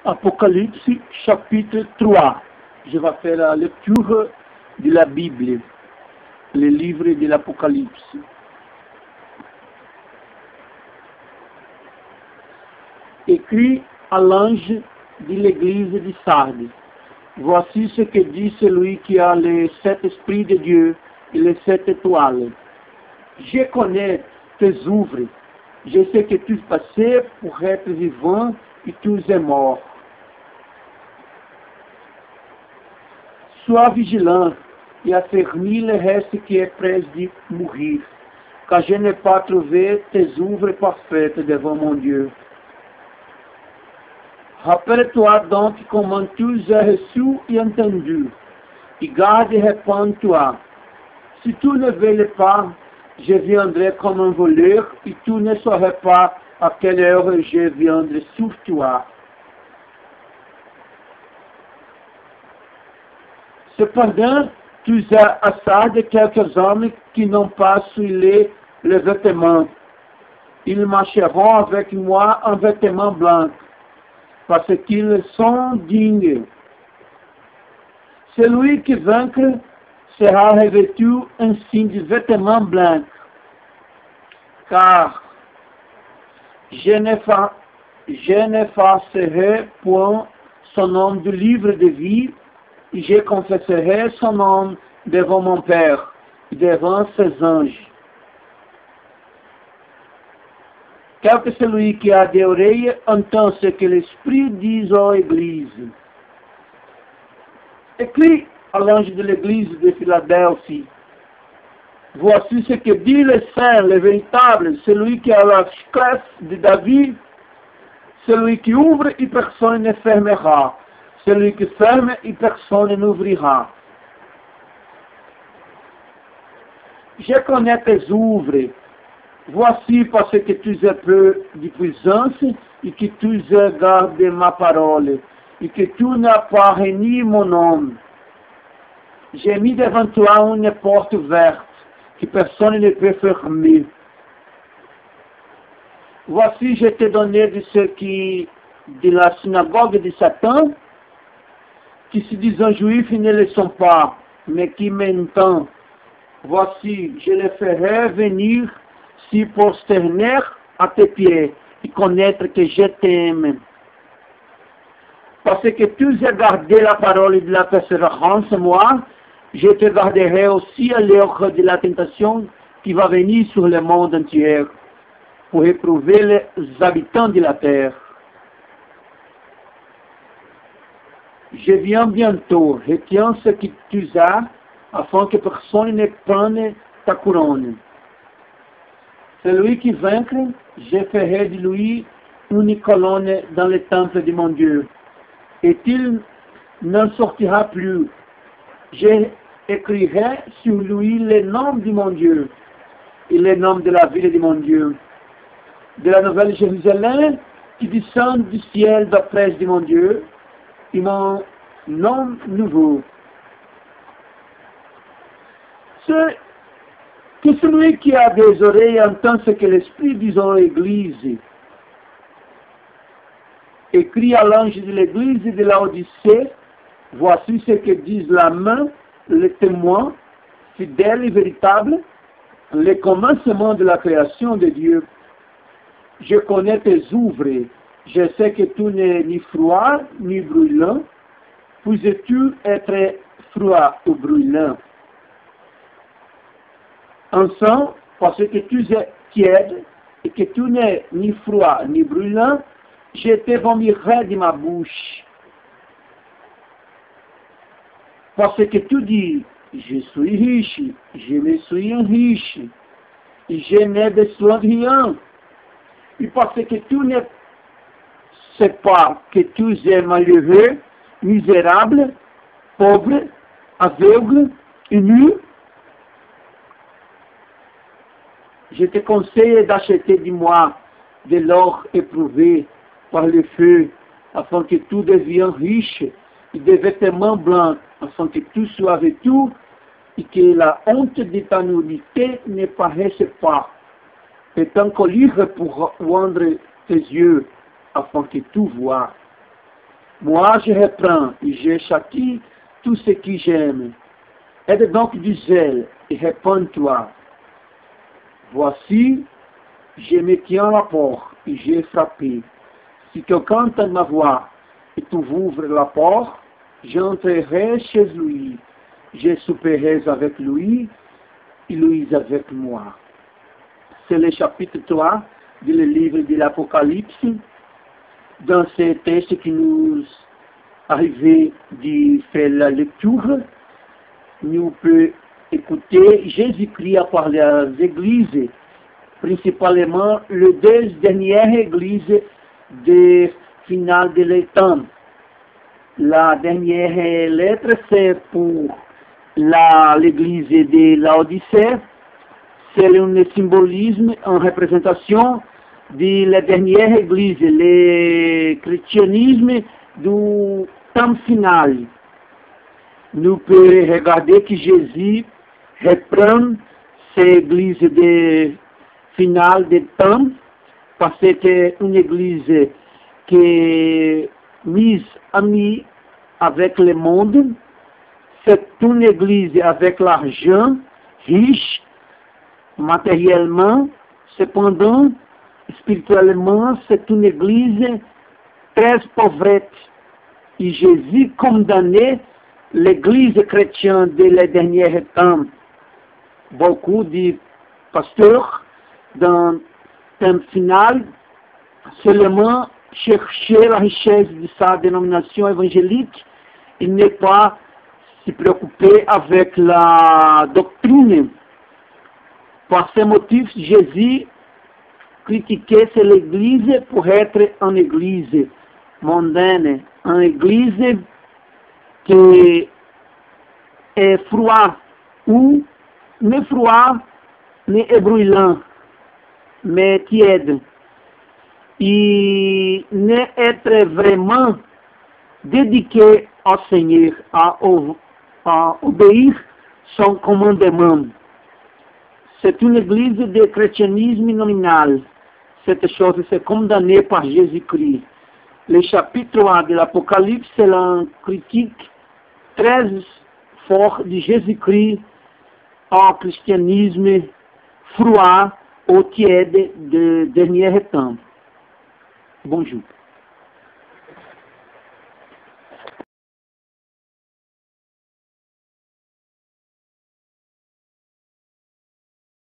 Apocalypse chapitre 3. Je vais faire la lecture de la Bible, le livre de l'Apocalypse. Écrit à l'ange de l'église de Sardes. Voici ce que dit celui qui a les 7 esprits de Dieu et les 7 étoiles. Je connais tes œuvres. Je sais que tu es passé pour être vivant et tu es mort. Sois vigilant et affermis le reste qui est près de mourir, car je n'ai pas trouvé tes œuvres parfaites devant mon Dieu. Rappelle-toi donc comment tu as reçu et entendu, et garde et répands-toi. Si tu ne veilles pas, je viendrai comme un voleur, et tu ne sauras pas à quelle heure je viendrai sur toi. Cependant, tu as à Sardes quelques hommes qui n'ont pas soilé les vêtements. Ils marcheront avec moi en vêtements blancs, parce qu'ils sont dignes. Celui qui vaincra sera revêtu ainsi de vêtements blancs, car je n'effacerai point son nom du livre de vie, et je confesserai son nom devant mon Père et devant ses anges. Quel que celui qui a des oreilles entend ce que l'Esprit dit aux églises. Écrit à l'ange de l'église de Philadelphie. Voici ce que dit le Saint, le véritable, celui qui a la clef de David, celui qui ouvre et personne ne fermera, celui qui ferme et personne n'ouvrira. Je connais tes œuvres. Voici parce que tu as peu de puissance et que tu as gardé ma parole et que tu n'as pas renié mon nom. J'ai mis devant toi une porte ouverte que personne ne peut fermer. Voici, je t'ai donné de ceux qui, de la synagogue de Satan, qui se disent juifs et ne le sont pas, mais qui mentent. Voici, je les ferai venir s'y prosterner à tes pieds et connaître que je t'aime. Parce que tu as gardé la parole de la persévérance, moi, je te garderai aussi à l'heure de la tentation qui va venir sur le monde entier pour éprouver les habitants de la terre. Je viens bientôt, retiens ce que tu as, afin que personne ne prenne ta couronne. Celui qui vaincra, je ferai de lui une colonne dans le temple de mon Dieu, et il n'en sortira plus. Je écrirai sur lui le nom de mon Dieu, et le nom de la ville de mon Dieu, de la nouvelle Jérusalem qui descend du ciel d'après de mon Dieu, et mon nom nouveau. Que celui qui a des oreilles entend ce que l'Esprit dit aux églises. Écrit à l'ange de l'église de Laodicée, voici ce que disent la main, le témoin, fidèle et véritable, le commencement de la création de Dieu. Je connais tes œuvres, je sais que tu n'es ni froid ni brûlant, puis-tu être froid ou brûlant? Ensemble, parce que tu es tiède et que tu n'es ni froid ni brûlant, je te vomirai de ma bouche. Parce que tu dis, je suis riche, je me suis riche, et je n'ai besoin de rien. Et parce que tu ne sais pas que tu es malheureux, misérable, pauvre, aveugle et nu, je te conseille d'acheter de moi de l'or éprouvé par le feu, afin que tu deviennes riche, et des vêtements blancs, afin que tu sois vêtu, et que la honte de ta nudité ne paraisse pas, et ton collier pour rendre tes yeux, afin que tu vois. Moi, je reprends et je châtie tout ce que j'aime. Aide donc du zèle et réponds-toi. Voici, je me tiens à la porte et j'ai frappé. Si quelqu'un entend ma voix et tu ouvres la porte, j'entrerai chez lui. Je souperai avec lui et lui avec moi. C'est le chapitre 3 du livre de l'Apocalypse. Dans ce texte qui nous arrive de faire la lecture, nous pouvons écouter Jésus-Christ à parler aux églises, principalement les deux dernières églises de finale de l'étang. La dernière lettre, c'est pour l'église de Laodicée. C'est un symbolisme en représentation de la dernière église, le christianisme du temps final. Nous pouvons regarder que Jésus reprend cette église de finale de temps, parce que c'est une église qui est mise amie avec le monde. C'est une église avec l'argent, riche, matériellement. Cependant, spirituellement, c'est une église très pauvrette. Et Jésus condamnait l'église chrétienne de les derniers temps. Beaucoup de pasteurs, dans le temps final, seulement chercher la richesse de sa dénomination évangélique et ne pas se préoccuper avec la doctrine. Par ce motif, Jésus critiquait l'église pour être une église mondaine, une église qui est froide ou ne froid, ne brûlant, mais tiède. Et ne être vraiment dédié au Seigneur, à obéir son commandement. C'est une église de christianisme nominal. Cette chose est condamnée par Jésus-Christ. Le chapitre 3 de l'Apocalypse, c'est une critique très forte de Jésus-Christ au christianisme froid ou tiède de dernier temps. Bonjour.